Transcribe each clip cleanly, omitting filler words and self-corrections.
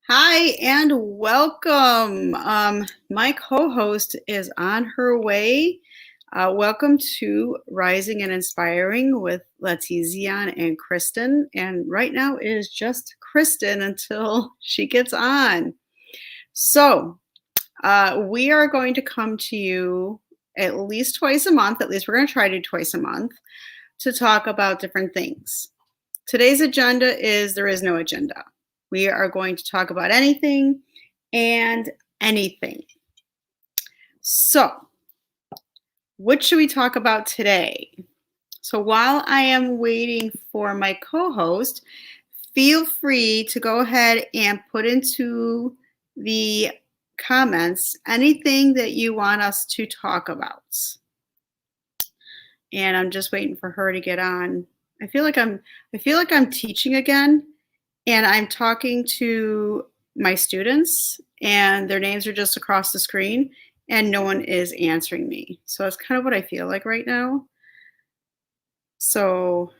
Hi and welcome. My co-host is on her way. Welcome to Rising and Inspiring with LaTezeon and Kristen. And right now it is just Kristen until she gets on. So we are going to come to you at least twice a month. At least we're going to try to do twice a month to talk about different things. Today's agenda is there is no agenda. We are going to talk about anything and anything. So, what should we talk about today? So, while I am waiting for my co host, feel free to go ahead and put into the comments anything that you want us to talk about. And I'm just waiting for her to get on. I feel like I'm teaching again, and I'm talking to my students and their names are just across the screen and no one is answering me. So that's kind of what I feel like right now. So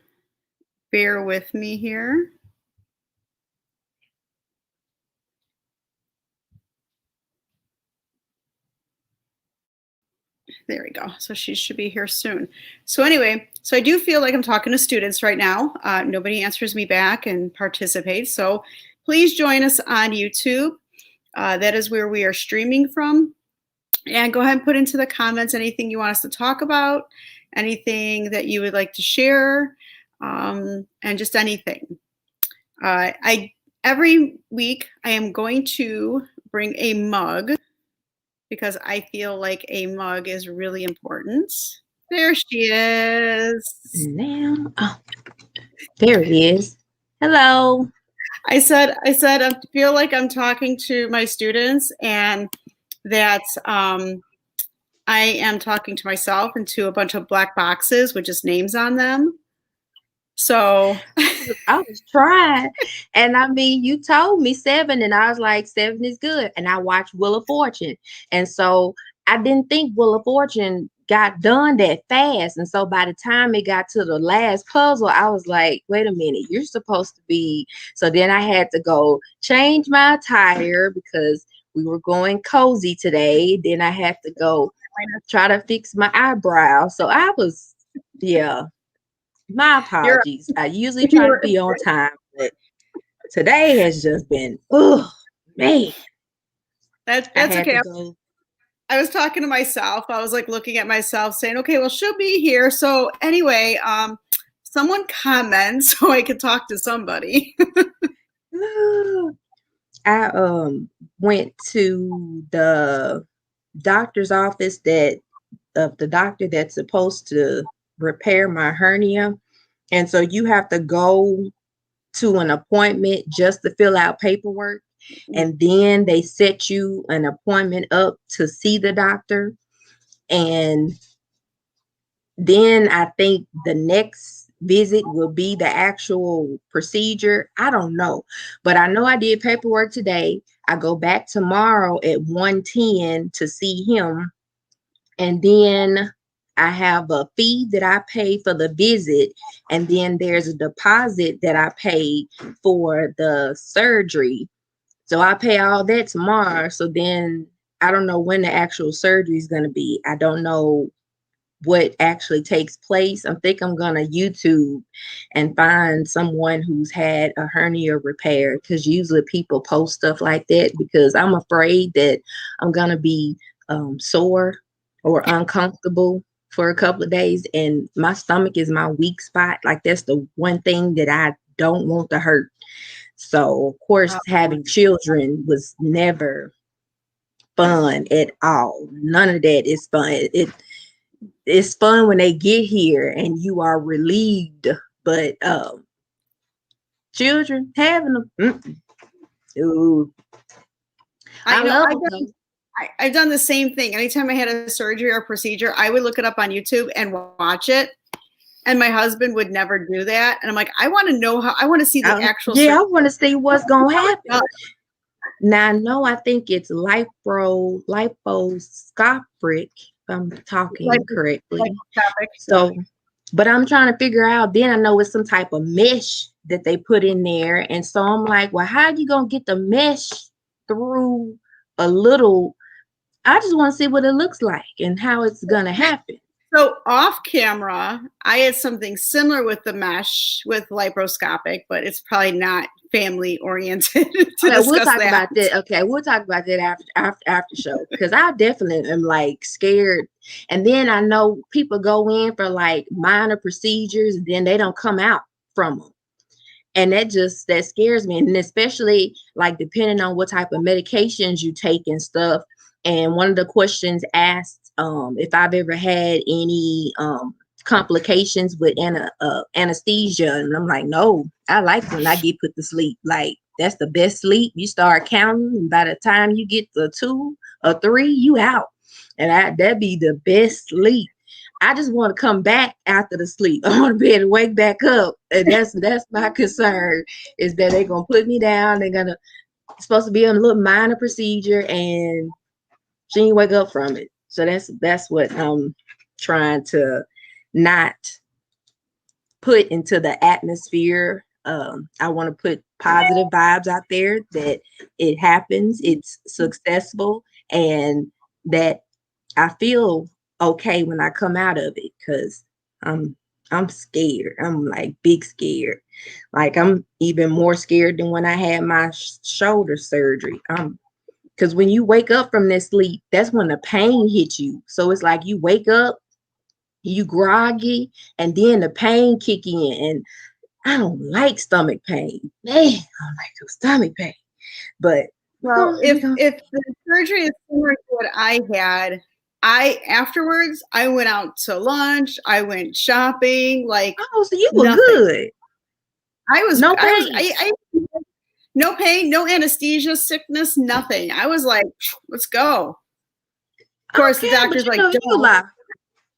bear with me here. There we go. So she should be here soon. So anyway, so I do feel like I'm talking to students right now. Nobody answers me back and participates. So please join us on YouTube. That is where we are streaming from. And go ahead and put into the comments anything you want us to talk about, anything that you would like to share, and just anything. Every week I am going to bring a mug because I feel like a mug is really important. There she is. Now, there it is. Hello. I said I feel like I'm talking to my students and that I am talking to myself and to a bunch of black boxes with just names on them. So I was trying. And I mean, you told me 7, and I was like, 7 is good. And I watched Wheel of Fortune. And so I didn't think Wheel of Fortune got done that fast. And so by the time it got to the last puzzle, I was like, wait a minute, you're supposed to be. So then I had to go change my attire because we were going cozy today. Then I had to go try to fix my eyebrow. So I was, yeah. My apologies. I usually try to be on time, but today has just been, oh man. That's okay. I was talking to myself. I was like looking at myself saying, okay, well, she'll be here. So anyway, someone comment so I could talk to somebody. I went to the doctor's office of the doctor that's supposed to repair my hernia. And so you have to go to an appointment just to fill out paperwork. And then they set you an appointment up to see the doctor. And then I think the next visit will be the actual procedure. I don't know. But I know I did paperwork today. I go back tomorrow at 1:10 to see him. And then I have a fee that I pay for the visit. And then there's a deposit that I pay for the surgery. So I pay all that tomorrow. So then I don't know when the actual surgery is going to be. I don't know what actually takes place. I think I'm going to YouTube and find someone who's had a hernia repaired, because usually people post stuff like that, because I'm afraid that I'm going to be sore or uncomfortable for a couple of days, and my stomach is my weak spot. Like, that's the one thing that I don't want to hurt. So of course having children was never fun at all. None of that is fun. It's fun when they get here and you are relieved, but children having them, ooh. I love them. I've done the same thing. Anytime I had a surgery or procedure, I would look it up on YouTube and watch it. And my husband would never do that. And I'm like, I want to know I want to see the actual surgery. I want to see what's going to happen. Now, no, I think it's liposcopic, if I'm talking correctly. So But I'm trying to figure out, then I know it's some type of mesh that they put in there. And so I'm like, well, how are you going to get the mesh through a little? I just want to see what it looks like and how it's going to happen. So off camera, I had something similar with the mesh with laparoscopic, but it's probably not family oriented to Okay, we'll discuss talk that. about that. Okay, we'll talk about that after show, because I definitely am like scared. And then I know people go in for like minor procedures, and then they don't come out from them, and that scares me. And especially like depending on what type of medications you take and stuff. And one of the questions asked if I've ever had any complications with anesthesia, and I'm like, no. I like when I get put to sleep. Like, that's the best sleep. You start counting, and by the time you get to 2 or 3, you out. And that'd be the best sleep. I just want to come back after the sleep. I want to be able to wake back up. And that's my concern, is that they're gonna put me down. They're gonna supposed to be on a little minor procedure, and she ain't wake up from it. So that's what I'm trying to not put into the atmosphere. I want to put positive vibes out there that it happens, it's successful, and that I feel okay when I come out of it, because I'm scared. I'm like big scared. Like, I'm even more scared than when I had my shoulder surgery. Because when you wake up from that sleep, that's when the pain hits you. So it's like you wake up, you groggy, and then the pain kick in. And I don't like stomach pain. Man, I don't like the stomach pain. But Well, if the surgery is similar to what I had, afterwards I went out to lunch, I went shopping, like oh, so you were nothing. good. No pain. No pain, no anesthesia, sickness, nothing. I was like, let's go. Of course, the doctor's like, don't.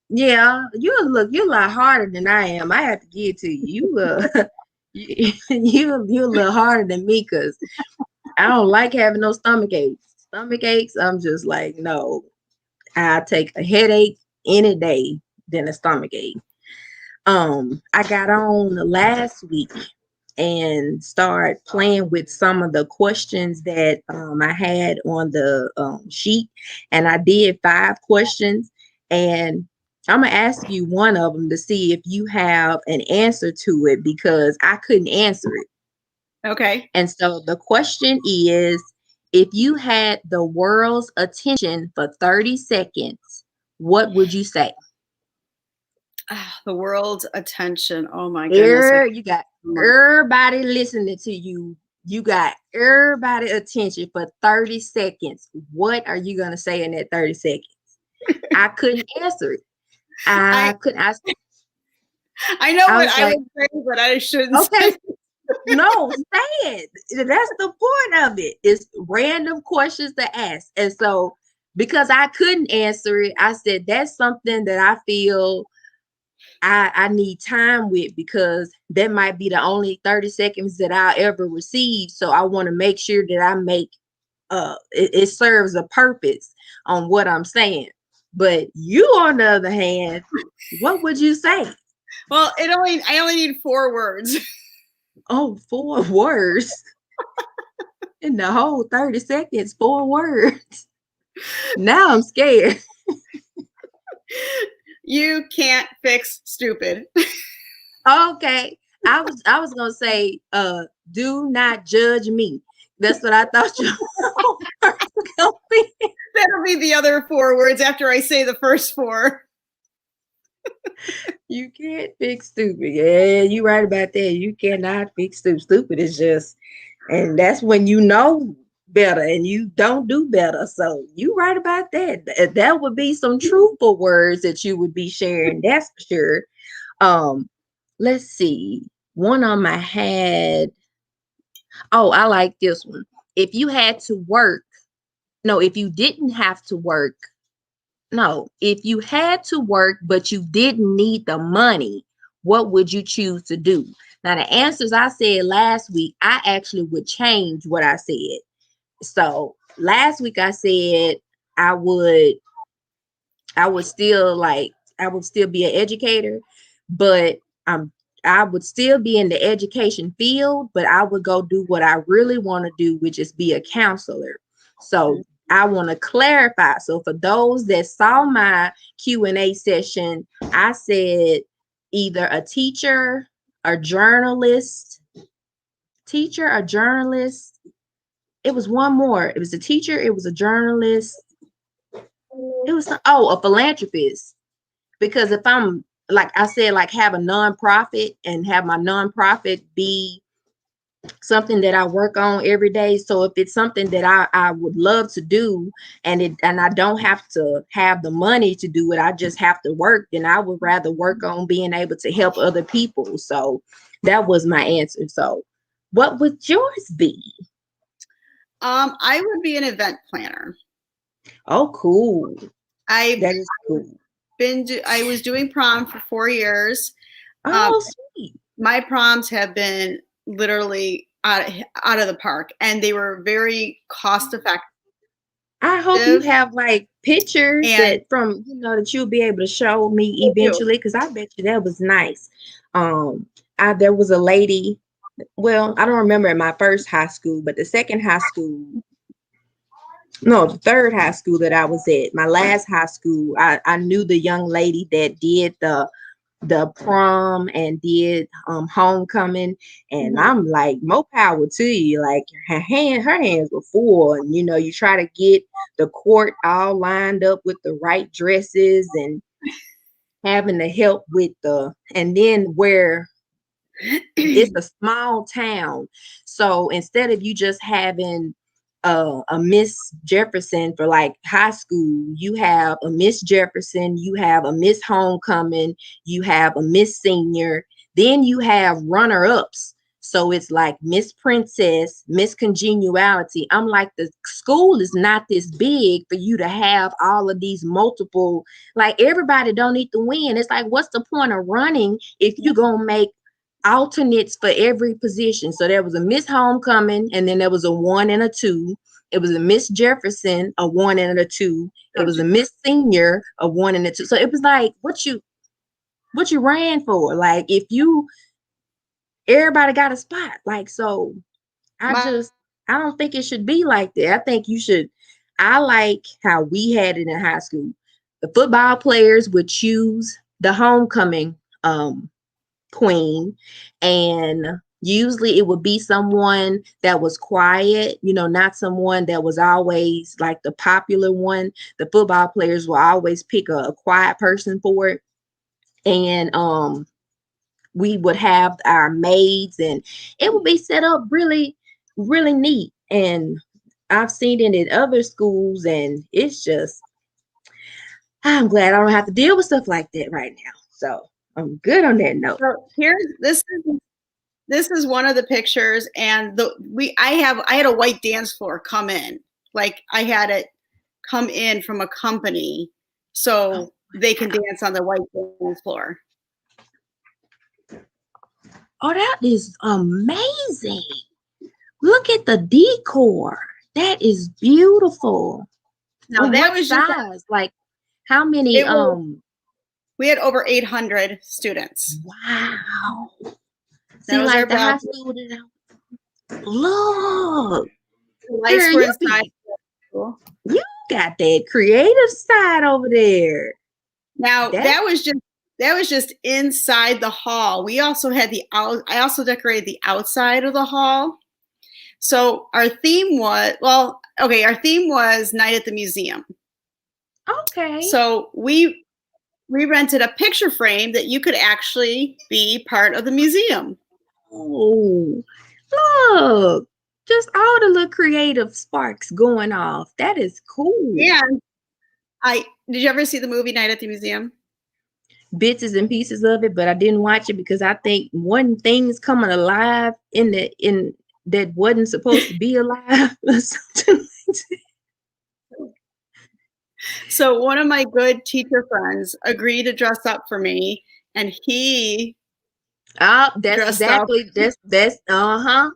Yeah, you're a lot harder than I am. I have to give it to you. You're a little harder than me, because I don't like having no stomach aches. Stomach aches, I'm just like, no. I take a headache any day than a stomach ache. I got on last week and start playing with some of the questions that I had on the sheet, and I did 5 questions, and I'm gonna ask you one of them to see if you have an answer to it, because I couldn't answer it. Okay. And so the question is, if you had the world's attention for 30 seconds, what would you say? The world's attention. Oh my goodness. You got everybody listening to you. You got everybody attention for 30 seconds. What are you going to say in that 30 seconds? I couldn't answer it. I couldn't ask. I know what I would say, but I shouldn't say. No, say it. That's the point of it. It's random questions to ask. And so, because I couldn't answer it, I said that's something that I feel I need time with, because that might be the only 30 seconds that I'll ever receive. So I want to make sure that I make it serves a purpose on what I'm saying. But you, on the other hand, what would you say? Well, I only need 4 words. Oh, 4 words. In the whole 30 seconds, 4 words. Now I'm scared. You can't fix stupid. Okay. I was gonna say, do not judge me. That's what I thought you were gonna be. That'll be the other 4 words after I say the first 4. You can't fix stupid. Yeah, you right about that. You cannot fix stupid. Stupid is just, and that's when you know better and you don't do better. So you right about that. That would be some truthful words that you would be sharing. That's for sure. Let's see. One on my head. Oh, I like this one. If you had to work, no, if you didn't have to work, no, if you had to work, but you didn't need the money, what would you choose to do? Now, the answers I said last week, I actually would change what I said. So last week I said I would still be an educator, but I would still be in the education field, but I would go do what I really want to do, which is be a counselor. So I want to clarify. So for those that saw my Q&A session, I said either a teacher, a journalist, It was one more. It was a teacher, it was a journalist. It was a philanthropist. Because if I'm, like I said, like have a nonprofit and have my nonprofit be something that I work on every day. So if it's something that I would love to do and I don't have to have the money to do it, I just have to work, then I would rather work on being able to help other people. So that was my answer. So what would yours be? I would be an event planner. Oh, cool. I've That is cool. I was doing prom for 4 years. Oh, sweet. My proms have been literally out of the park, and they were very cost effective. I hope you have like pictures and that from, that you'll be able to show me eventually, because I bet you that was nice. There was a lady, well, I don't remember at my first high school, but the third high school that I was at, my last high school, I knew the young lady that did the prom and did homecoming, and I'm like, more power to you. Like her hands were full, and you try to get the court all lined up with the right dresses and having to help with and then where it's a small town, so instead of you just having a Miss Jefferson for like high school, you have a Miss Jefferson, you have a Miss Homecoming, you have a Miss Senior, then you have runner-ups. So it's like Miss Princess, Miss Congeniality. I'm like, the school is not this big for you to have all of these multiple, like everybody don't need to win. It's like, what's the point of running if you're gonna make alternates for every position? So there was a Miss Homecoming, and then there was a 1 and a 2. It was a Miss Jefferson, a 1 and a 2. It was a Miss Senior, a 1 and a 2. So it was like, what you ran for? Like, if everybody got a spot. Like, so I don't think it should be like that. I think I like how we had it in high school. The football players would choose the homecoming queen, and usually it would be someone that was quiet, not someone that was always like the popular one. The football players will always pick a quiet person for it, and we would have our maids, and it would be set up really, really neat. And I've seen it in other schools, and it's just, I'm glad I don't have to deal with stuff like that right now. So I'm good on that note. So this is one of the pictures, and I had a white dance floor come in. Like, I had it come in from a company so they can dance on the white dance floor. Oh, that is amazing. Look at the decor. That is beautiful. Now, and that what was size? Just like, how many? We had over 800 students. Wow. See, like the high school look. Lights were inside. You got that creative side over there. Now, that was just inside the hall. We also had I also decorated the outside of the hall. So our theme was Night at the Museum. Okay. So we rented a picture frame that you could actually be part of the museum. Oh, look. Just all the little creative sparks going off. That is cool. Yeah. Did you ever see the movie Night at the Museum? Bits and pieces of it, but I didn't watch it because I think one thing's coming alive in that wasn't supposed to be alive or something like that. So one of my good teacher friends agreed to dress up for me, and he that's exactly up. That's that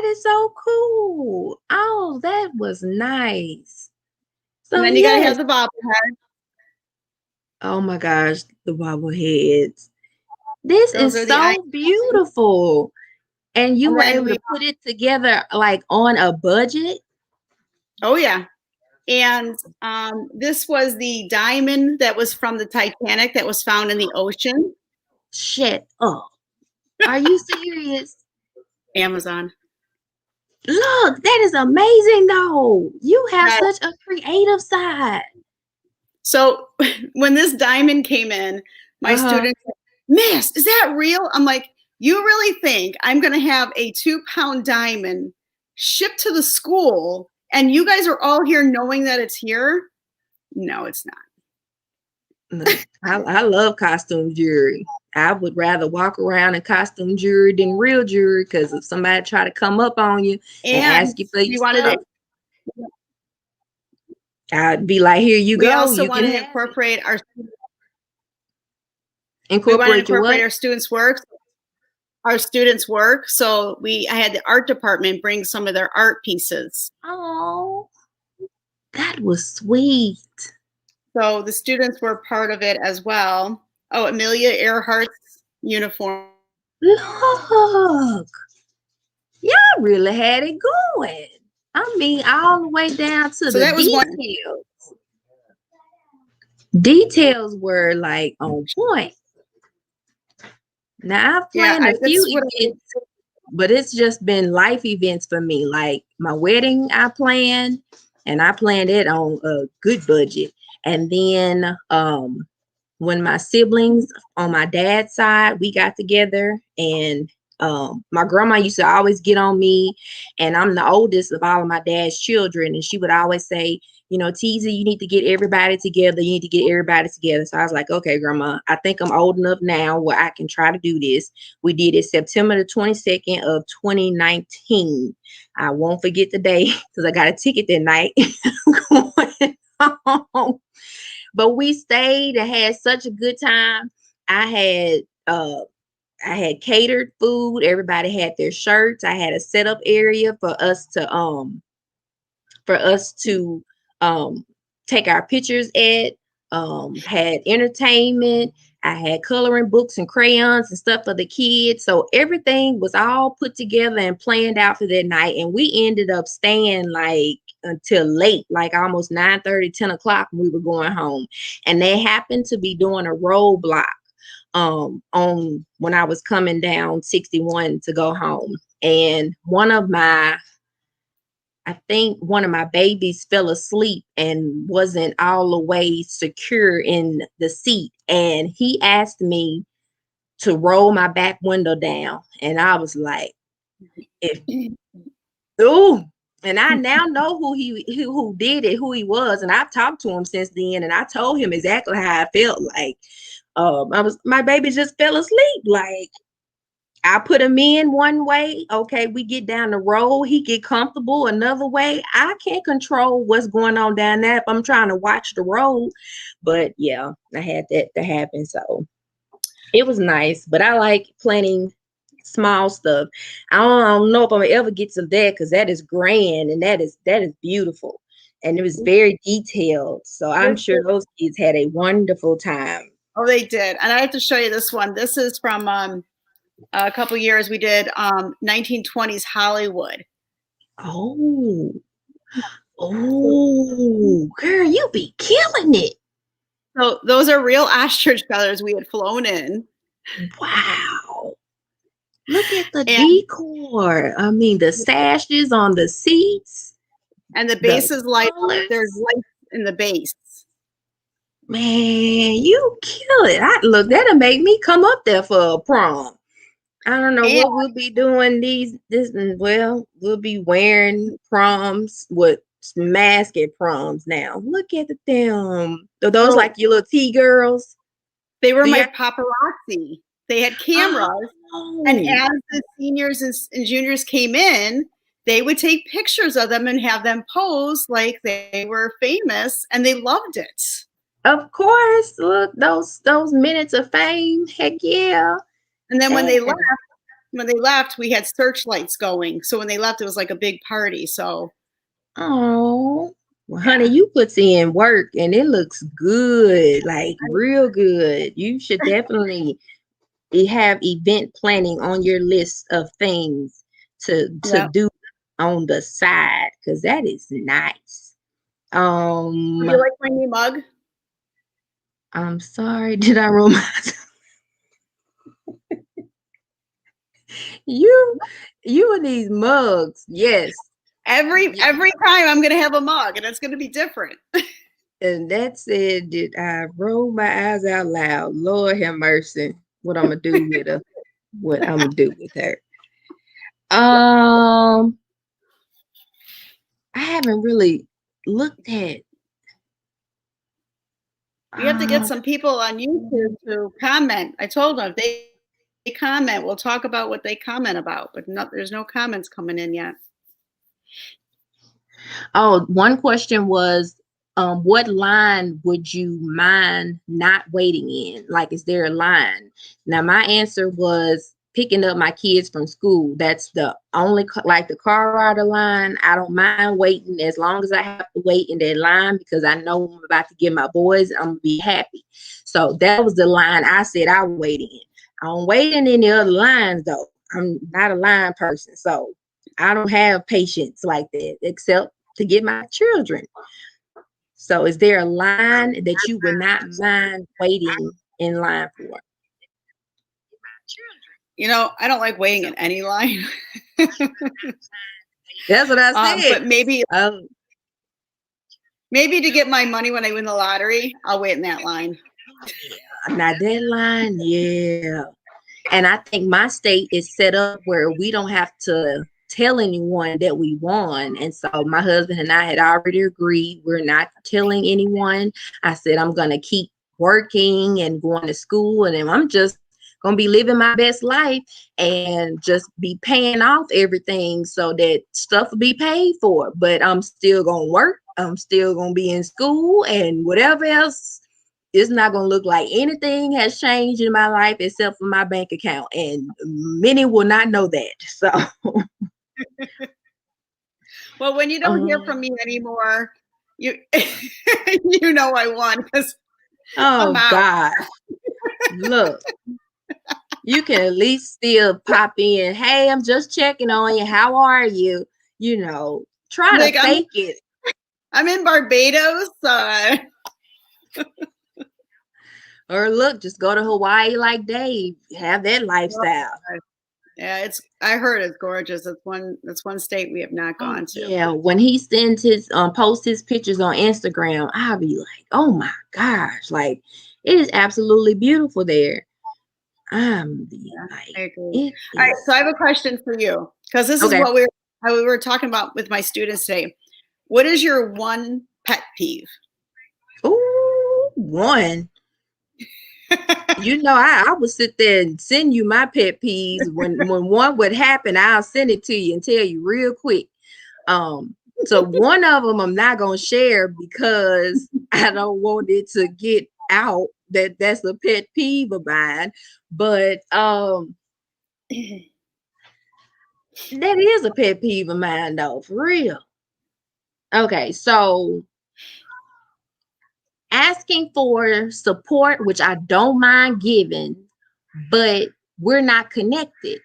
is so cool. Oh, that was nice. So and then you gotta have the bobblehead. Oh my gosh, the bobbleheads. This Those is are the so beautiful. And you and were then able to put it together like on a budget? oh yeah. And this was the diamond that was from the Titanic that was found in the ocean. Shut up. Are you serious? Amazon. Look, that is amazing though. You have Yeah. such a creative side. So when this diamond came in, my Uh-huh. student said, Miss, is that real? I'm like, you really think I'm going to have a 2-pound diamond shipped to the school and you guys are all here knowing that it's here? No, it's not. Look, I love costume jewelry. I would rather walk around in costume jewelry than real jewelry because if somebody try to come up on you and And ask you for your we wanted stuff, to, I'd be like, here you we go. also You can wanted to have it. incorporate Incorporate your what? our students' work. So I had the art department bring some of their art pieces. Oh, that was sweet. So the students were part of it as well. Oh, Amelia Earhart's uniform. Look, y'all really had it going. I mean, all the way down to So the that was one. details. Details were like on point. Now I've planned a few events, but it's just been life events for me. Like my wedding, I planned it on a good budget. And then when my siblings on my dad's side, we got together and my grandma used to always get on me, and I'm the oldest of all of my dad's children, and she would always say, you know, Teasy, you need to get everybody together. You need to get everybody together. So I was like, okay, grandma, I think I'm old enough now where I can try to do this. We did it September the 22nd of 2019. I won't forget the day because I got a ticket that night going home. But we stayed and had such a good time. I had catered food. Everybody had their shirts. I had a setup area for us to take our pictures at. Had entertainment. I had coloring books and crayons and stuff for the kids. So everything was all put together and planned out for that night. And we ended up staying like until late, like almost 9:30, 10 o'clock when we were going home. And they happened to be doing a roadblock on when I was coming down 61 to go home. And I think one of my babies fell asleep and wasn't all the way secure in the seat. And he asked me to roll my back window down. And I was like, if ooh. And I now know who did it, who he was. And I've talked to him since then. And I told him exactly how I felt. Like my baby just fell asleep. Like I put him in one way. Okay, we get down the road. He get comfortable another way. I can't control what's going on down there if I'm trying to watch the road. But yeah, I had that to happen. So it was nice. But I like planning small stuff. I don't know if I'm gonna ever get to that because that is grand and that is beautiful. And it was very detailed. So I'm sure those kids had a wonderful time. Oh, they did. And I have to show you this one. This is from a couple years. We did 1920s Hollywood. Oh, girl, you be killing it. So those are real ostrich feathers we had flown in. Wow. Look at the decor. I mean, the sashes on the seats. And the base is light. There's lights in the base. Man, you kill it. Look, that'll make me come up there for a prom. I don't know what we'll be doing we'll be wearing proms with mask at proms now. Look at them. Are those like your little tea girls? They were my paparazzi. They had cameras. Oh. And as the seniors and juniors came in, they would take pictures of them and have them pose like they were famous, and they loved it. Of course. Look, those minutes of fame. Heck yeah. And then when they left, we had searchlights going. So when they left, it was like a big party. So oh, Well, honey, you puts in work and it looks good, like real good. You should definitely have event planning on your list of things to Yeah. do on the side because that is nice. Do you like my new mug? I'm sorry, did I roll my you you and these mugs? Yes. Every time I'm gonna have a mug, and it's gonna be different. And that said, did I roll my eyes out loud? Lord have mercy. What I'm gonna do with her? What I'm gonna do with her? I haven't really looked at. We have to get some people on YouTube to comment. I told them if they comment, we'll talk about what they comment about. But there's no comments coming in yet. Oh, one question was, what line would you mind not waiting in? Like, is there a line? Now, my answer was picking up my kids from school. That's the only, like the car rider line. I don't mind waiting as long as I have to wait in that line because I know I'm about to get my boys. I'm gonna be happy. So that was the line I said I would wait in. I don't wait in any other lines though. I'm not a line person, so I don't have patience like that, except to get my children. So is there a line that you would not mind waiting in line for? You know, I don't like waiting in any line. That's what I said. But maybe to get my money when I win the lottery, I'll wait in that line. Now that line, yeah. And I think my state is set up where we don't have to tell anyone that we won. And so my husband and I had already agreed we're not telling anyone. I said I'm going to keep working and going to school, and I'm just going to be living my best life and just be paying off everything so that stuff will be paid for. But I'm still going to work. I'm still going to be in school, and whatever else, it's not going to look like anything has changed in my life except for my bank account. And many will not know that. So, well, when you don't hear from me anymore, you you know I won because I'm out. God, look, you can at least still pop in. Hey, I'm just checking on you. How are you? You know, try Like, to fake it. I'm in Barbados. Or look, just go to Hawaii like Dave. Have that lifestyle. Yeah, I heard it's gorgeous. That's one state we have not gone to. Yeah, when he sends his posts his pictures on Instagram, I'll be like, oh my gosh, like it is absolutely beautiful there. I agree. All right, so I have a question for you because this is what we were talking about with my students today. What is your one pet peeve? Ooh, one. You know, I would sit there and send you my pet peeves. When one would happen, I'll send it to you and tell you real quick. So one of them I'm not gonna share because I don't want it to get out that's a pet peeve of mine. But that is a pet peeve of mine though, for real. Okay, so asking for support, which I don't mind giving, but we're not connected.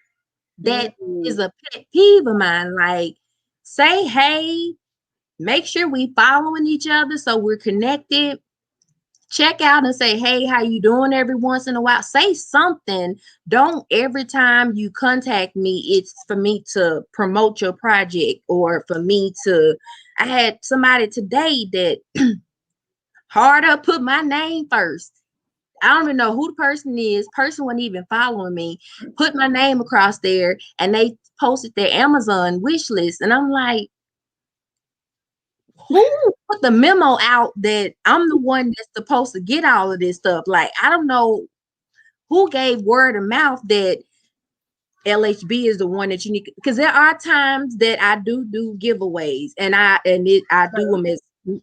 That is a pet peeve of mine. Like, say hey, make sure we following each other so we're connected. Check out and say, hey, how you doing every once in a while? Say something. Don't every time you contact me, it's for me to promote your project or for me to. I had somebody today that hard up put my name first. I don't even know who the person is. Person wasn't even following me. Put my name across there and they posted their Amazon wish list. And I'm like, who put the memo out that I'm the one that's supposed to get all of this stuff? Like, I don't know who gave word of mouth that LHB is the one that you need, because there are times that I do giveaways and I do them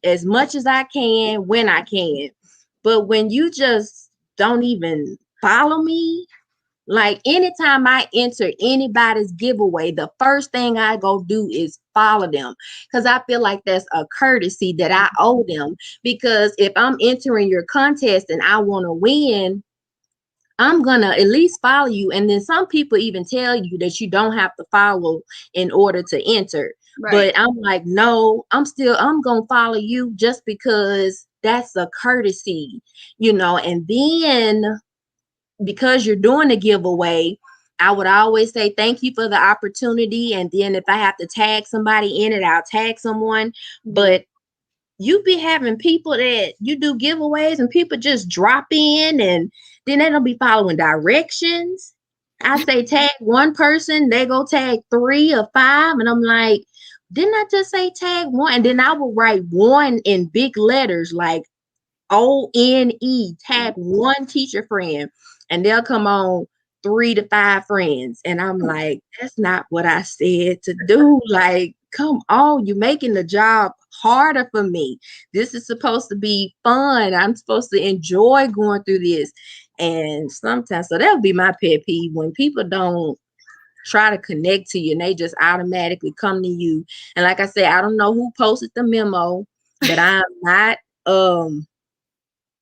as much as I can when I can. But when you just don't even follow me, Like anytime I enter anybody's giveaway, the first thing I go do is follow them because I feel like that's a courtesy that I owe them. Because if I'm entering your contest and I want to win, I'm gonna at least follow you. And then some people even tell you that you don't have to follow in order to enter. Right. But I'm like, no, I'm gonna follow you just because that's a courtesy, and then because you're doing a giveaway, I would always say thank you for the opportunity. And then if I have to tag somebody in it, I'll tag someone. But you be having people that you do giveaways and people just drop in and then they don't be following directions. I say tag one person, they go tag 3 or 5, and I'm like, didn't I just say tag one? And then I will write one in big letters like ONE, tag one teacher friend, and they'll come on 3 to 5 friends. And I'm like, that's not what I said to do. Like, come on, you're making the job harder for me. This is supposed to be fun. I'm supposed to enjoy going through this. And sometimes, so that'll be my pet peeve when people don't try to connect to you and they just automatically come to you. And like I said, I don't know who posted the memo, but I'm not I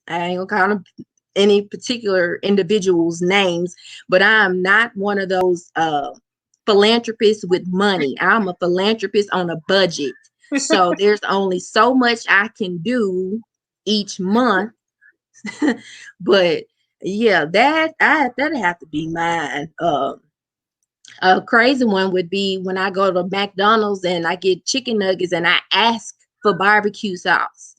ain't gonna call them any particular individuals' names, but I'm not one of those philanthropists with money. I'm a philanthropist on a budget. So there's only so much I can do each month. But yeah, that'd have to be mine. A crazy one would be when I go to McDonald's and I get chicken nuggets and I ask for barbecue sauce.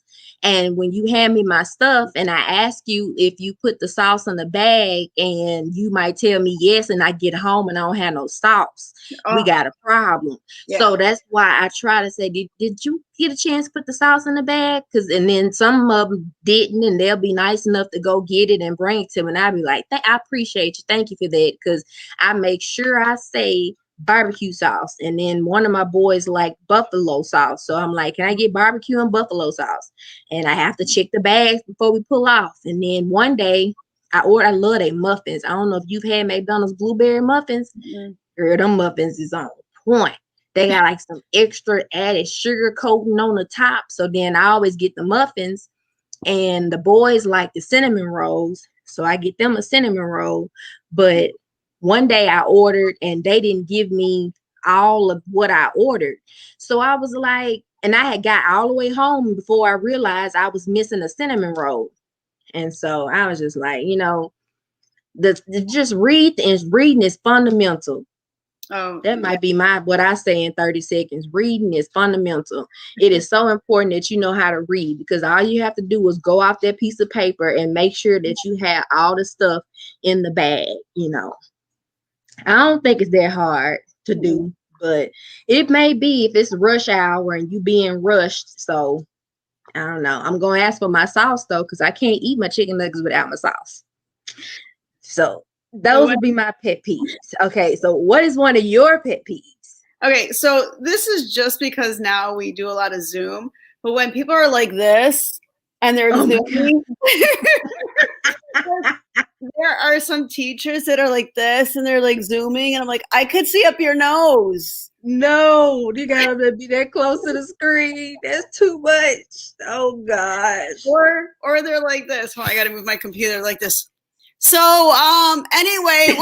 And when you hand me my stuff and I ask you if you put the sauce in the bag and you might tell me yes, and I get home and I don't have no sauce, we got a problem. Yeah. So that's why I try to say, did you get a chance to put the sauce in the bag? And then some of them didn't, and they'll be nice enough to go get it and bring it to me. And I'll be like, I appreciate you. Thank you for that. Because I make sure I say barbecue sauce. And then one of my boys like buffalo sauce. So I'm like, can I get barbecue and buffalo sauce? And I have to check the bags before we pull off. And then one day I love their muffins. I don't know if you've had McDonald's blueberry muffins. Girl, them muffins is on point. They got like some extra added sugar coating on the top. So then I always get the muffins. And the boys like the cinnamon rolls. So I get them a cinnamon roll. But one day I ordered and they didn't give me all of what I ordered. So I was like, and I had got all the way home before I realized I was missing a cinnamon roll. And so I was just like, just reading is fundamental. Oh, that might be what I say in 30 seconds. Reading is fundamental. It is so important that you know how to read, because all you have to do is go off that piece of paper and make sure that you have all the stuff in the bag. I don't think it's that hard to do, but it may be if it's rush hour and you being rushed. So I don't know. I'm going to ask for my sauce though, because I can't eat my chicken nuggets without my sauce. So those would be my pet peeves. Okay, so what is one of your pet peeves? Okay, so this is just because now we do a lot of Zoom, but when people are like this and they're Zooming, there are some teachers that are like this and they're like Zooming, and I'm like, I could see up your nose. No, you gotta be that close to the screen. That's too much. Oh gosh. Or they're like this. Well, I gotta move my computer like this. So anyway.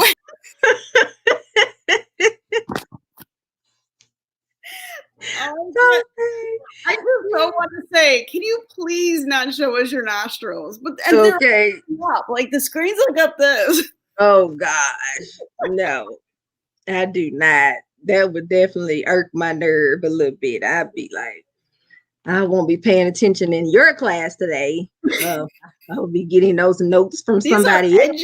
I just so want to say, can you please not show us your nostrils? But okay, up. Like the screen's like up this. Oh gosh, no, I do not. That would definitely irk my nerve a little bit. I'd be like, I won't be paying attention in your class today. I'll be getting those notes from somebody else.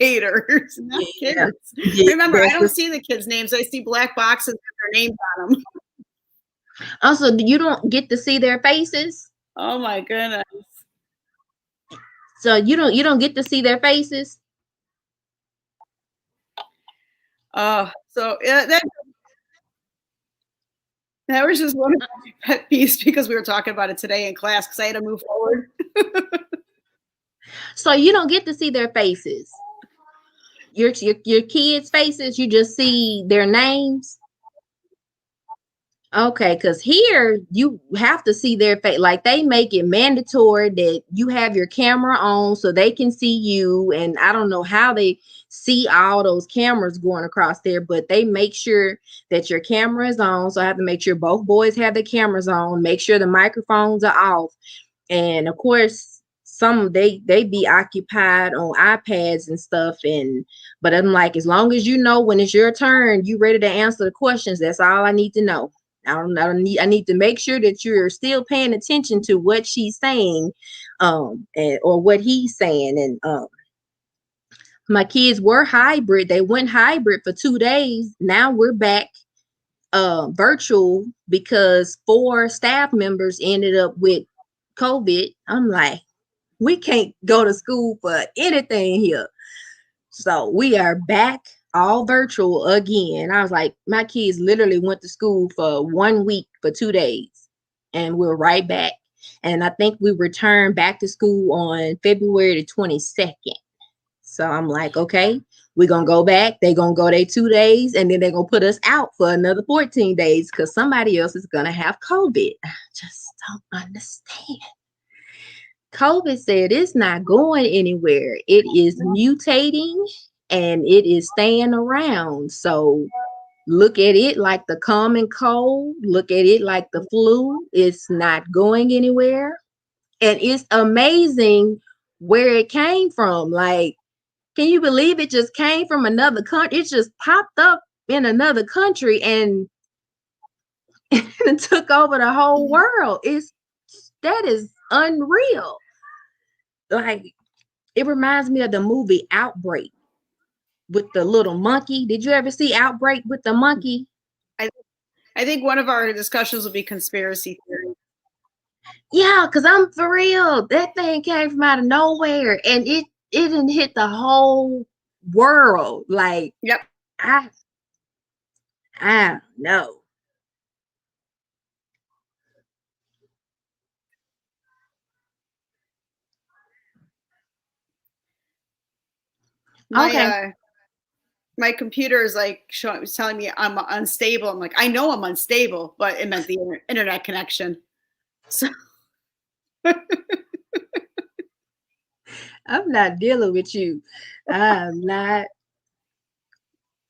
Educators, not kids. Yeah, remember, I don't see the kids' names. I see black boxes with their names on them. Also, you don't get to see their faces. Oh my goodness! So you don't get to see their faces. So yeah, that was just one of my pet peeves because we were talking about it today in class because I had to move forward. So you don't get to see their faces. your kids' faces, you just see their names. Okay, because here you have to see their face. Like they make it mandatory that you have your camera on so they can see you. And I don't know how they see all those cameras going across there, but they make sure that your camera is on. So I have to make sure both boys have their cameras on, make sure the microphones are off. And of course, some they be occupied on iPads and stuff. And but I'm like, as long as you know when it's your turn, you ready to answer the questions. That's all I need to know. I need to make sure that you're still paying attention to what she's saying, or what he's saying. And my kids were hybrid. They went hybrid for 2 days. Now we're back virtual because 4 staff members ended up with COVID. I'm like, we can't go to school for anything here. So we are back all virtual again. I was like, my kids literally went to school for 1 week for 2 days, and we're right back. And I think we returned back to school on February the 22nd. So I'm like, okay, we're going to go back. They're going to go their 2 days, and then they're going to put us out for another 14 days because somebody else is going to have COVID. I just don't understand. COVID said it's not going anywhere. It is mutating and it is staying around. So look at it like the common cold. Look at it like the flu. It's not going anywhere. And it's amazing where it came from. Like, can you believe it just came from another country? It just popped up in another country and it took over the whole world. That is unreal. Like, it reminds me of the movie Outbreak with the little monkey. Did you ever see Outbreak with the monkey? I think one of our discussions will be conspiracy theory. Yeah, because I'm for real. That thing came from out of nowhere and it didn't hit the whole world. Like, yep. I don't know. Okay. My computer is like telling me I'm unstable. I'm like, I know I'm unstable, but it meant the internet connection. So I'm not dealing with you. I'm not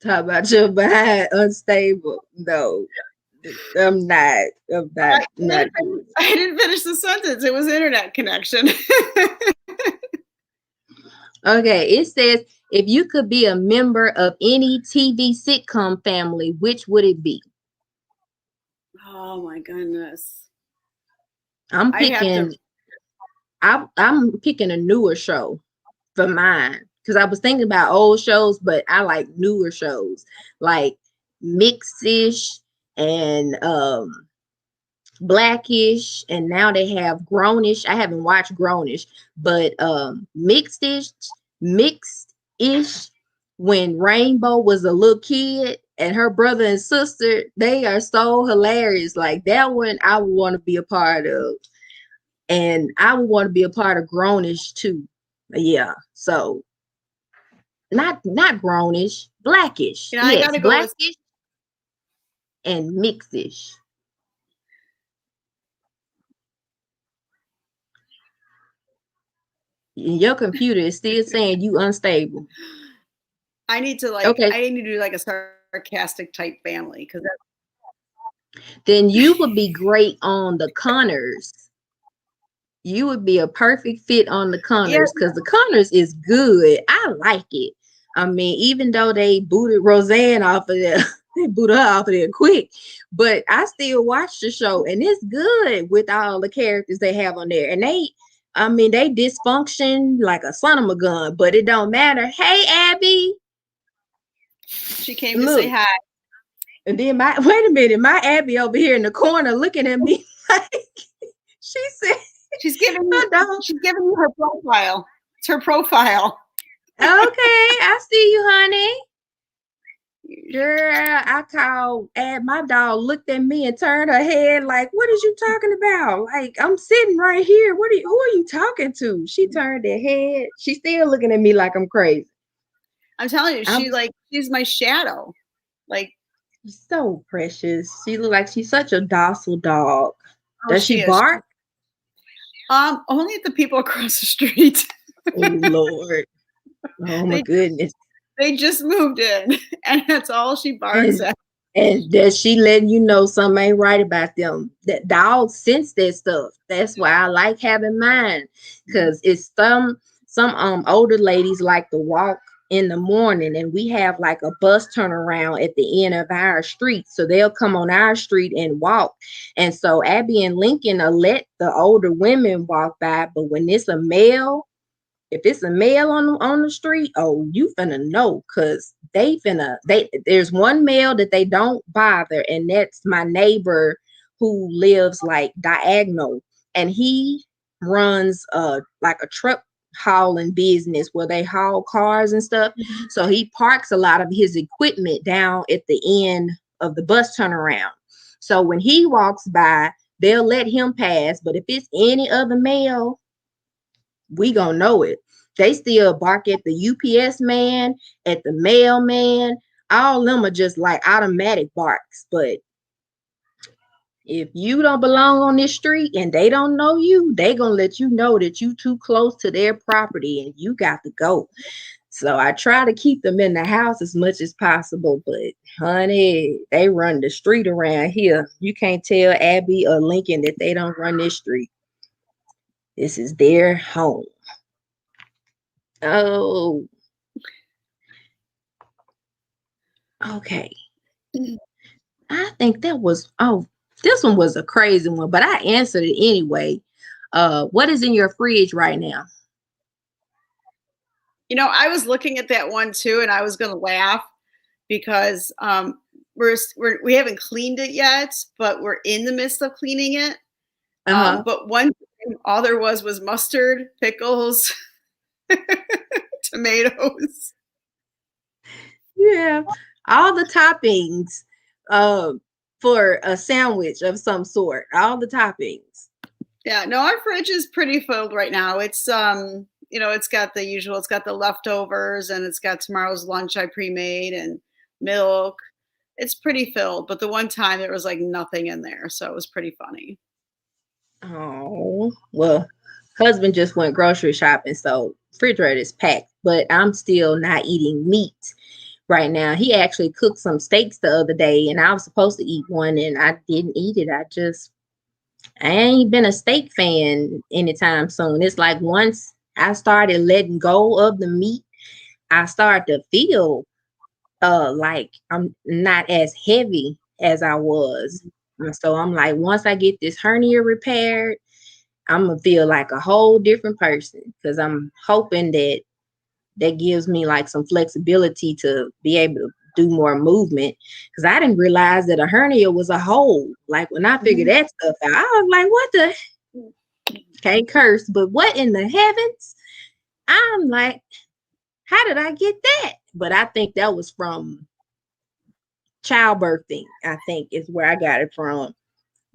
talking about your behind unstable. No, I'm not. I Not. didn't finish the sentence. It was internet connection. Okay, it says if you could be a member of any TV sitcom family, which would it be? Oh my goodness. I'm picking a newer show for mine because I was thinking about old shows, but I like newer shows like Mixed-ish and Blackish, and now they have Grownish. I haven't watched Grownish, but Mixed-ish, when Rainbow was a little kid and her brother and sister, they are so hilarious. Like that one I would want to be a part of. And I would want to be a part of Grownish too. Yeah. So not Grownish, Blackish. You know, I Yes, gotta go with Blackish and Mixish. Your computer is still saying you unstable. I need to Okay. do like a sarcastic type family because Then you would be great on the Connors. You would be a perfect fit on the Connors because the Connors is good. I like it. I mean, even though they booted Roseanne off of there, they booted her off of there quick. But I still watch the show and it's good with all the characters they have on there. And they dysfunction like a son of a gun, but it don't matter. Hey, Abby. She came to say hi. And then wait a minute, my Abby over here in the corner looking at me like she said she's giving you her profile. It's her profile. Okay, I see you, honey. Girl, I called my dog looked at me and turned her head like, what is you talking about? Like, I'm sitting right here. Who are you talking to? She turned her head. She's still looking at me like I'm crazy. I'm telling you, I'm she's my shadow. Like, so precious. She look like she's such a docile dog. oh, Does she she is. bark? Only the people across the street. Oh Lord. Oh my they goodness. they just moved in, and that's all she barks And at. and does she letting you know something ain't right about them? That dogs sense that stuff. That's why I like having mine. Cause it's some older ladies like to walk in the morning, and we have like a bus turnaround at the end of our street. So they'll come on our street and walk. And so Abby and Lincoln will let the older women walk by. But when it's a male, if it's a male on the street, oh, you finna know, cause there's one male that they don't bother, and that's my neighbor who lives like diagonal, and he runs like a truck hauling business where they haul cars and stuff. Mhm. So he parks a lot of his equipment down at the end of the bus turnaround. So when he walks by, they'll let him pass, but if it's any other male, we gonna know it. They still bark at the UPS man, at the mailman. All of them are just like automatic barks. But if you don't belong on this street and they don't know you, they gonna let you know that you too close to their property and you got to go. So I try to keep them in the house as much as possible, but honey, they run the street around here. You can't tell Abby or Lincoln that they don't run this street. This is their home. Oh, okay. I think that was, oh, this one was a crazy one, but I answered it anyway. What is in your fridge right now? I was looking at that one too, and I was going to laugh because we haven't cleaned it yet, but we're in the midst of cleaning it. Uh-huh. But one thing, all there was mustard, pickles, tomatoes. Yeah. All the toppings for a sandwich of some sort. All the toppings. Yeah, no, our fridge is pretty filled right now. It's got the usual, it's got the leftovers and it's got tomorrow's lunch I pre-made and milk. It's pretty filled, but the one time there was like nothing in there, so it was pretty funny. Oh, well, husband just went grocery shopping, so refrigerator is packed, but I'm still not eating meat right now. He actually cooked some steaks the other day, and I was supposed to eat one, and I didn't eat it. I ain't been a steak fan anytime soon. It's like once I started letting go of the meat, I started to feel like I'm not as heavy as I was. And so I'm like, once I get this hernia repaired, I'm gonna feel like a whole different person because I'm hoping that that gives me like some flexibility to be able to do more movement, because I didn't realize that a hernia was a hole. Like when I figured that stuff out, I was like, what the, can't curse, but what in the heavens? I'm like, how did I get that? But I think that was from childbirthing, I think is where I got it from,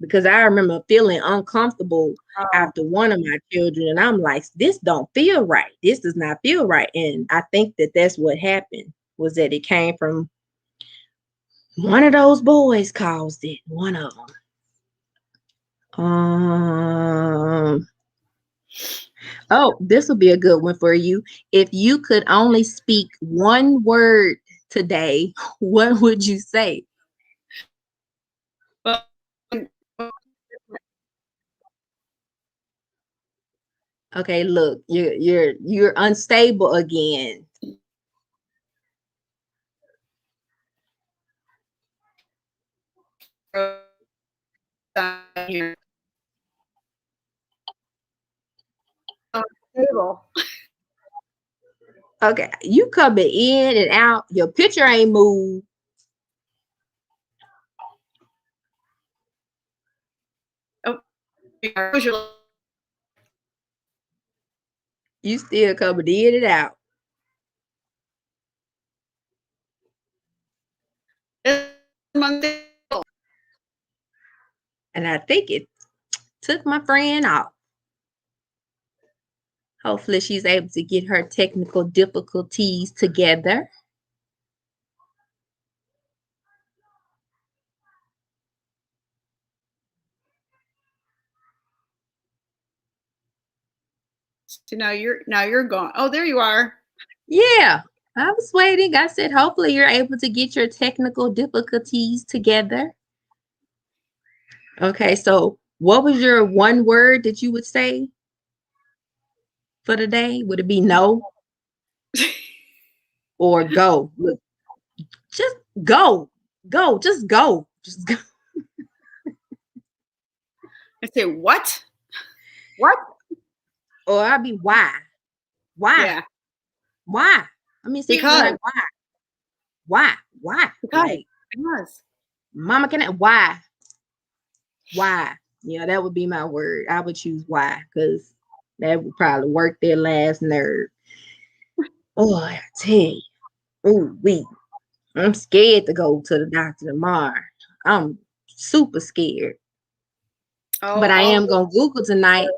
because I remember feeling uncomfortable Oh, after one of my children, and I'm like, this don't feel right. This does not feel right. And I think that that's what happened, was that it came from one of those boys caused it. One of them. Oh, this will be a good one for you. If you could only speak one word today, what would you say? well, Okay, look, you're unstable again. here. Table. Okay, you coming in and out. Your picture ain't moved. Oh, You still coming in and out. And I think it took my friend off. Hopefully she's able to get her technical difficulties together. So now you're gone. Oh, there you are. Yeah, I was waiting. I said, hopefully you're able to get your technical difficulties together. Okay, so what was your one word that you would say for the day? Would it be no or go? Look, just go. Go. Just go. Just go. I say what? What? Or I'd be why? Why? Yeah, Why? I mean, seriously, because like why? Why? Why? because Like, because. mama, can I? Why? Why? Yeah, that would be my word. I would choose why because that would probably work their last nerve. Oh, I tell you. Oh, I'm scared to go to the doctor tomorrow. I'm super scared. Oh, But I am gonna Google tonight.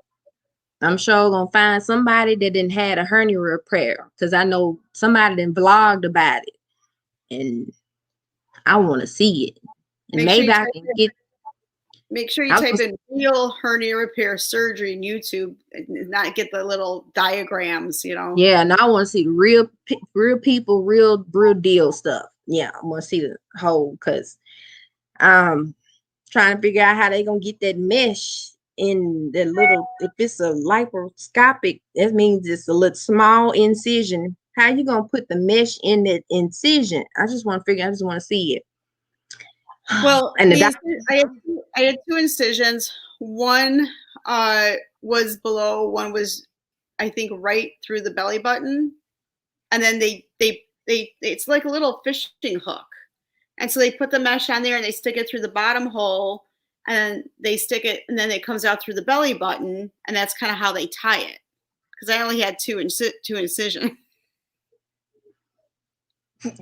I'm sure gonna find somebody that didn't had a hernia repair because I know somebody didn't vlogged about it, and I want to see it. And make sure maybe you I type can in get. make sure you I was type gonna, in real hernia repair surgery in YouTube and not get the little diagrams, yeah, and I want to see the real people, real deal stuff. Yeah, I want to see the whole because um trying to figure out how they gonna get that mesh in the little. If it's a laparoscopic, that means it's a little small incision. How you gonna put the mesh in that incision? I just want to figure. I just want to see it. Well, And the the doc, I had two incisions. One was below, one was I think right through the belly button, and then they it's like a little fishing hook, and so they put the mesh on there and they stick it through the bottom hole, and they stick it, and then it comes out through the belly button, and that's kind of how they tie it. Because I only had two incisions.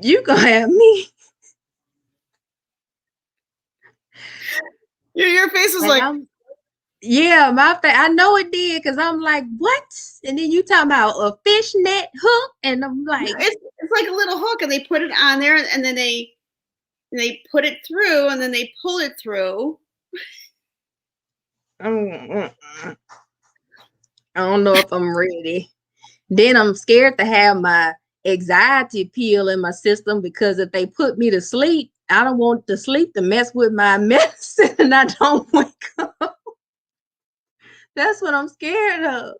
you gonna have me. Your face was And like, I'm yeah, my face. I know it did because I'm like, what? And then you talking about a fishnet hook, and I'm like, it's like a little hook, and they put it on there, and then they put it through, and then they pull it through. I don't know if I'm ready. Then I'm scared to have my anxiety pill in my system because if they put me to sleep, I don't want to sleep to mess with my medicine and I don't wake up. That's what I'm scared of.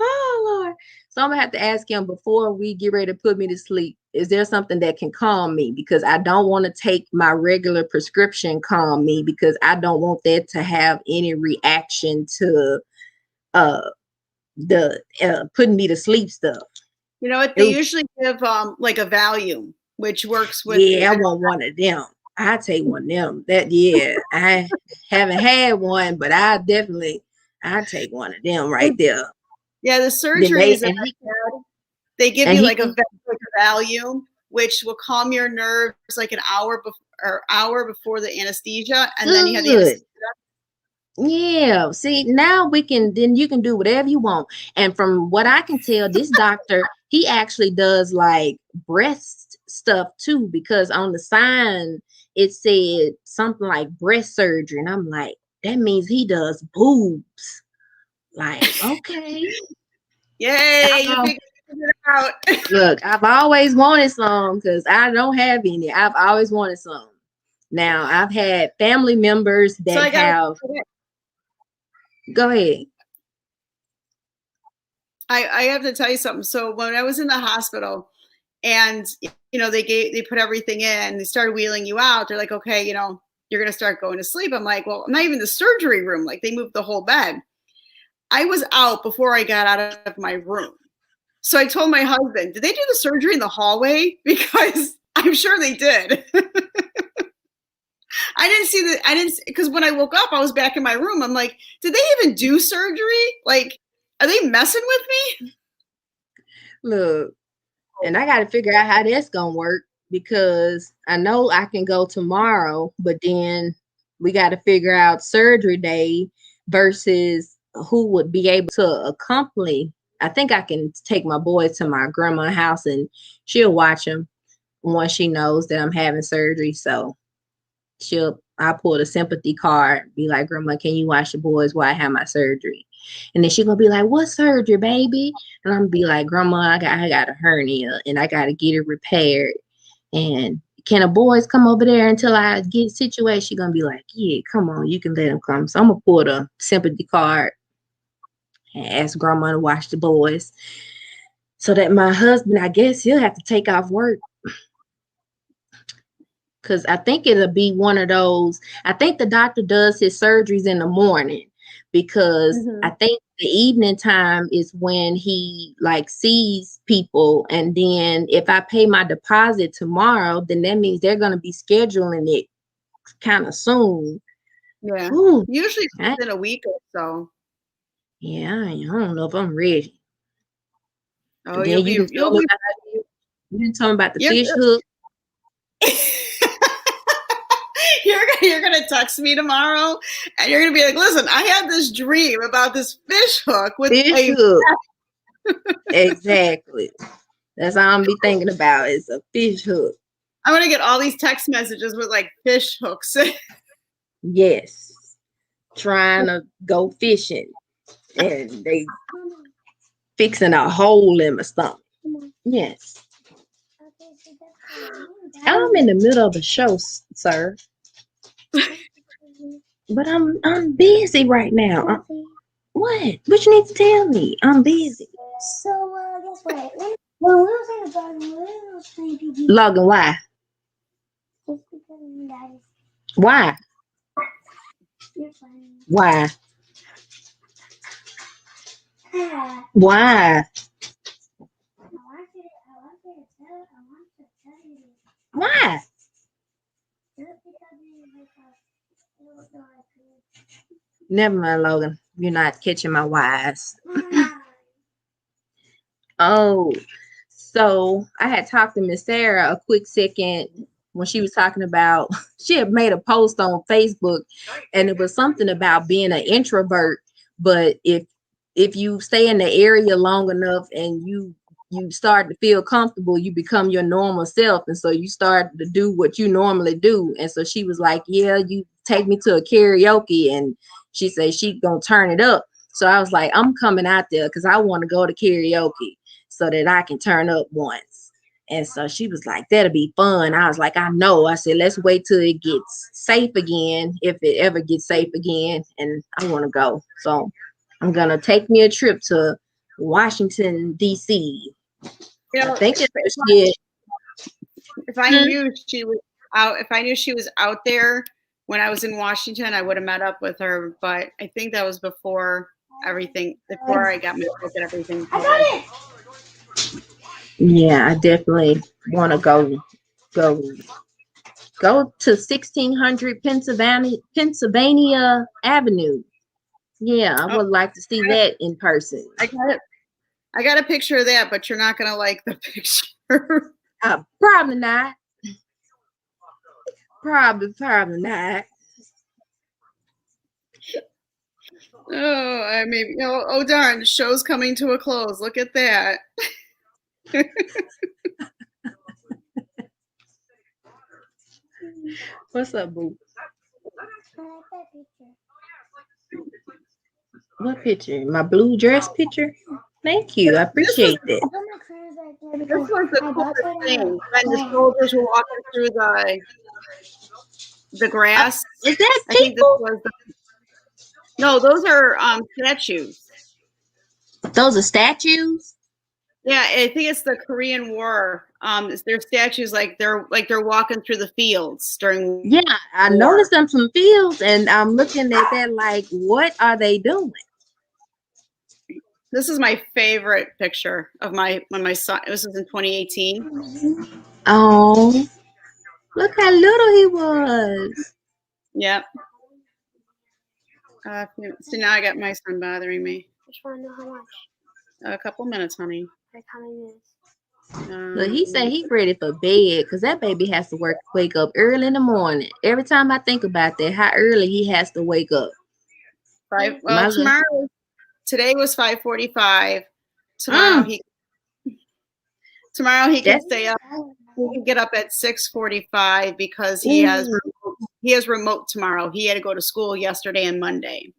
Oh Lord. So I'm gonna have to ask him before we get ready to put me to sleep. Is there something that can calm me? Because I don't want to take my regular prescription calm me because I don't want that to have any reaction to uh the putting me to sleep stuff. You know what? They usually give like a Valium, which works with. Yeah, I want one of them. I take one of them. That yeah, I haven't had one, but I take one of them right there. Yeah, the Then they surgeries that and he I had, they give and you he like can a Valium, which will calm your nerves like an hour before the anesthesia, and then you have the good. anesthesia. Yeah. See, now we can then you can do whatever you want. And from what I can tell, this doctor, he actually does like breast stuff too, because on the sign it said something like breast surgery. And I'm like, that means he does boobs. Like, okay. Yay! You I've, figured it out. look, I've always wanted some because I don't have any. I've always wanted some. Now I've had family members So that I got. have go ahead. I have to tell you something. So when I was in the hospital, and they put everything in, they started wheeling you out. They're like, okay, you're gonna start going to sleep. I'm like, well, I'm not even in the surgery room. Like they moved the whole bed. I was out before I got out of my room. So I told my husband, did they do the surgery in the hallway? Because I'm sure they did. I didn't, because when I woke up, I was back in my room. I'm like, did they even do surgery? Like, are they messing with me? Look, and I got to figure out how that's gonna work because I know I can go tomorrow, but then we got to figure out surgery day versus who would be able to accompany I think I can take my boys to my grandma's house and she'll watch them once she knows that I'm having surgery. So I pull the sympathy card, be like, Grandma, can you watch the boys while I have my surgery? And then she's gonna be like, what surgery, baby? And I'm gonna be like, Grandma, I got a hernia and I gotta get it repaired. And can the boys come over there until I get situated? She's gonna be like, yeah, come on, you can let them come. So I'm gonna pull the sympathy card and ask Grandma to watch the boys. So that my husband, I guess he'll have to take off work. Because I think it'll be one of those. I think the doctor does his surgeries in the morning because I think the evening time is when he like sees people. And then if I pay my deposit tomorrow, then that means they're going to be scheduling it kind of soon. Yeah. Usually it's in a week or so. Yeah, I don't know if I'm ready. Oh, then you can tell me about the fish hook. You're gonna text me tomorrow, and you're gonna be like, "Listen, I had this dream about this fish hook with fish hook." Exactly. That's all I'm be thinking about is a fish hook. I'm gonna get all these text messages with like fish hooks. Yes, trying to go fishing, and they fixing a hole in my stomach. Yes. I'm in the middle of a show, sir. But I'm busy right now. What? What you need to tell me? I'm busy. So guess what? When we was in the garden, we was playing PG. Logan, why? Just because you guys. Why? You're funny. Why? Why? I want to tell you this. Why? Just because it was so good. Never mind, Logan. You're not catching my whys. Oh, so I had talked to Miss Sarah a quick second when she was talking about, she had made a post on Facebook and it was something about being an introvert. But if you stay in the area long enough and you start to feel comfortable, you become your normal self. And so you start to do what you normally do. And so she was like, yeah, you take me to a karaoke. And she said she gonna turn it up. So I was like, I'm coming out there because I want to go to karaoke so that I can turn up once. And so she was like, that'll be fun. I was like, I know. I said, let's wait till it gets safe again, if it ever gets safe again. And I want to go. So I'm going to take me a trip to Washington, D.C. You know, I think it's if I knew she was out, if I knew she was out there when I was in Washington, I would have met up with her. But I think that was before everything, before I got my book and everything. I got it. Yeah, I definitely want to go to 1600 Pennsylvania Avenue. Yeah, I would like to see that in person. I got a picture of that, but you're not gonna like the picture. Probably not. Probably not. Oh, I mean, oh darn, the show's coming to a close. Look at that. What's up, boo? I like that picture. What picture? My blue dress picture? Thank you. I appreciate that. I put my clothes right there This because was the my dog coolest put thing. on When the soldiers were walking through the grass. Is that I think this people? was no, those are statues. Those are statues? Yeah, I think it's the Korean War. They're statues like they're walking through the fields during. Yeah, I noticed them some fields, and I'm looking at that like, what are they doing? This is my favorite picture of when my son. This was in 2018. Oh, look how little he was. Yep. So now I got my son bothering me. I just want to know how much. A couple minutes, honey. Like how many minutes? Look, he said he's ready for bed because that baby has to wake up early in the morning. Every time I think about that, how early he has to wake up. Today was 5:45. Tomorrow Mm, he can that's stay up. He can get up at 6:45 because ooh. he has remote tomorrow. He had to go to school yesterday and Monday.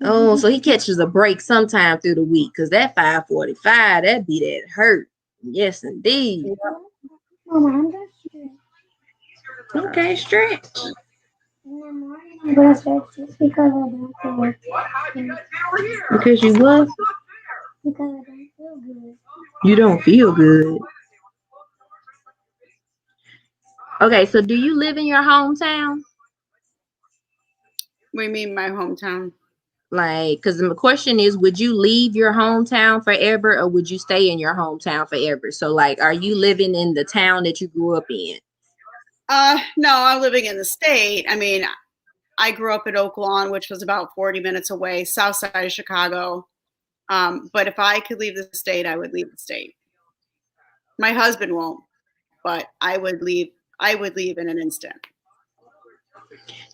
Oh, so he catches a break sometime through the week because that 5:45, that'd be that hurt. Yes, indeed. Mama, I'm just Okay, stretch. in the morning. I'm gonna stretch just because I don't feel like Because you what? because I don't feel good. You don't feel good. Okay, so do you live in your hometown? We mean my hometown. Like, because the question is, would you leave your hometown forever or would you stay in your hometown forever? So, like, are you living in the town that you grew up in? No, I'm living in the state. I mean, I grew up in Oak Lawn, which was about 40 minutes away, south side of Chicago. But if I could leave the state, I would leave the state. My husband won't, but I would leave. I would leave in an instant.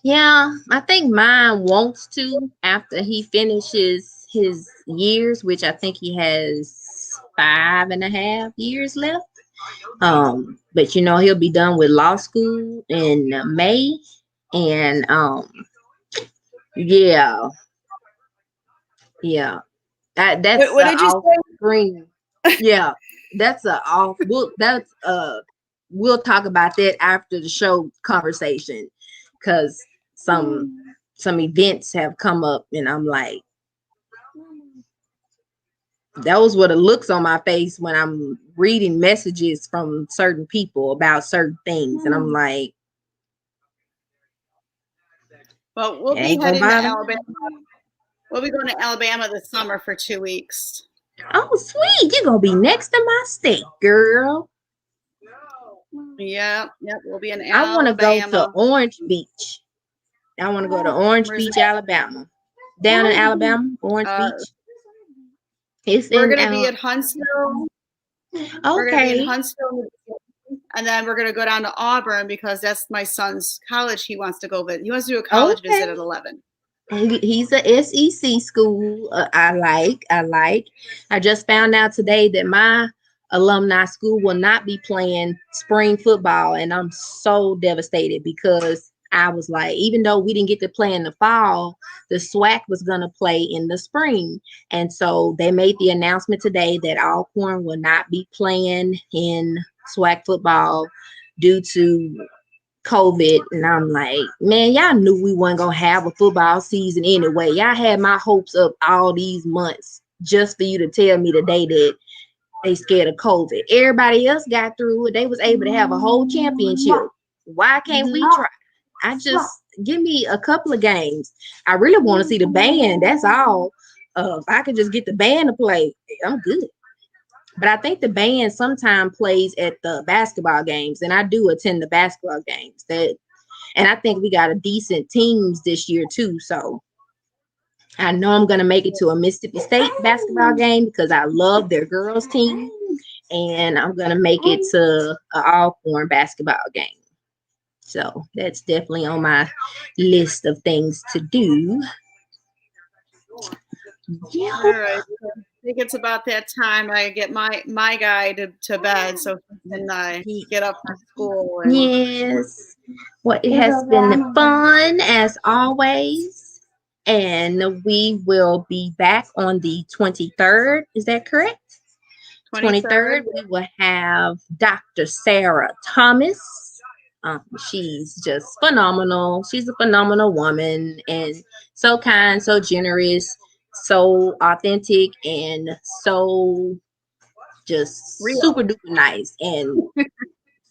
Yeah, I think mine wants to after he finishes his years, which I think he has 5.5 years left. But you know, he'll be done with law school in May. And yeah, yeah. That's What did you off say? screen. Yeah, that's a off. We'll talk about that after the show conversation, because some events have come up, and I'm like, that was what it looks on my face when I'm reading messages from certain people about certain things, and I'm like, Well, it we'll be ain't gonna heading to bother me. Alabama. We'll be going to Alabama this summer for 2 weeks. Oh, sweet, you're gonna be next to my state, girl. Yep. We'll be in I want to go to Alabama. Orange Beach. I want to go to Orange Where's Beach, Alabama. Down in Alabama, Orange uh, Beach. It's we're in going to be at Huntsville. We're going to be in okay. Huntsville, and then we're going to go down to Auburn because that's my son's college. He wants to go visit. He wants to do a college visit Okay. at 11. He's a SEC school. I like. I just found out today that my alumni school will not be playing spring football, and I'm so devastated because I was like, even though we didn't get to play in the fall, the SWAC was gonna play in the spring, and so they made the announcement today that Alcorn will not be playing in SWAC football due to COVID. And I'm like, man, y'all knew we weren't gonna have a football season anyway. Y'all had my hopes up all these months just for you to tell me today that they scared of COVID. Everybody else got through it. They was able to have a whole championship. Why can't we try? I just give me a couple of games. I really want to see the band. That's all. If I could just get the band to play, I'm good. But I think the band sometimes plays at the basketball games, and I do attend the basketball games. And I think we got a decent teams this year too. So I know I'm gonna make it to a Mississippi State basketball game because I love their girls team, and I'm gonna make it to an Alcorn basketball game. So that's definitely on my list of things to do. Yeah. All right. I think it's about that time I get my guy to bed so he can get up for school. And Yes. Well, it has been fun as always. And we will be back on the 23rd. Is that correct? 23rd, 23rd. we will have Dr. Sarah Thomas. She's just phenomenal. She's a phenomenal woman and so kind, so generous, so authentic, and so just Real. super duper nice and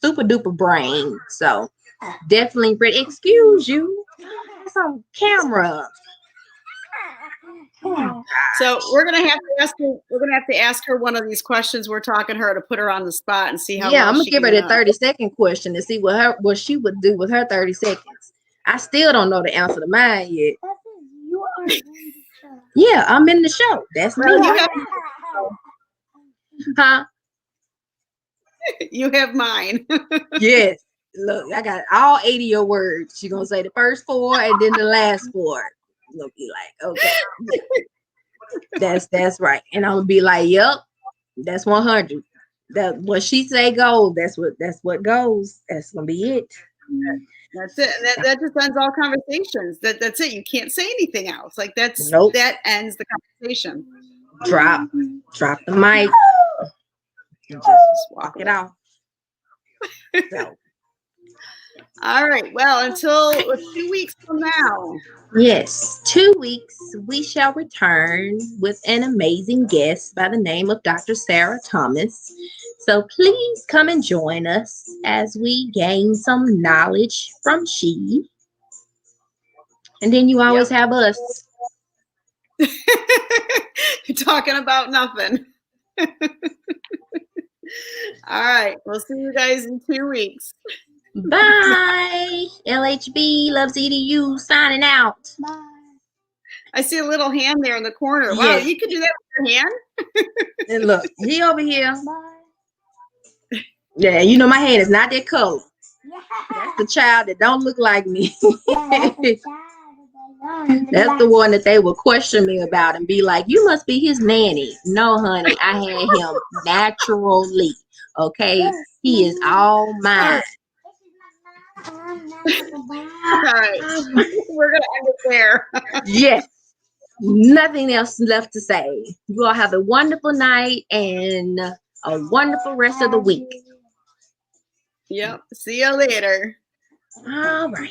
super duper brain. So definitely, excuse you. It's on camera. So we're gonna have to ask her. We're gonna have to ask her one of these questions. We're talking her to put her on the spot and see how Yeah, well I'm gonna she give her can. the 30-second question to see what she would do with her 30 seconds. I still don't know the answer to mine yet. You are in the show. Yeah, I'm in the show. That's me. Well, Huh? you have mine. Yes. Look, I got all 80 of your words. She's gonna say the first 4 and then the last 4. You'll be like, okay. That's right. And I'm gonna be like, yep. That's 100. That what she say goes. That's what goes. That's gonna be it. That's it. And that just ends all conversations. That's it. You can't say anything else. Like Nope. that ends the conversation. Drop the mic. And just walk it off. So. All right. Well, until 2 weeks from now. Yes, 2 weeks we shall return with an amazing guest by the name of Dr. Sarah Thomas. So please come and join us as we gain some knowledge from she. And then you always have us. You're talking about nothing. All right. We'll see you guys in 2 weeks. Bye. LHB loves EDU signing out. Bye. I see a little hand there in the corner. Wow, Yes. you could do that with your hand? And look, he over here. Bye. Yeah, you know my hand is not that color. Yeah. That's the child that don't look like me. That's That's the one that they will question me about and be like, you must be his nanny. No, honey, I had him naturally. Okay, he is all mine. All right. We're going to end it there. Yes. Nothing else left to say. You all have a wonderful night and a wonderful rest of the week. Yep. See you later. All right.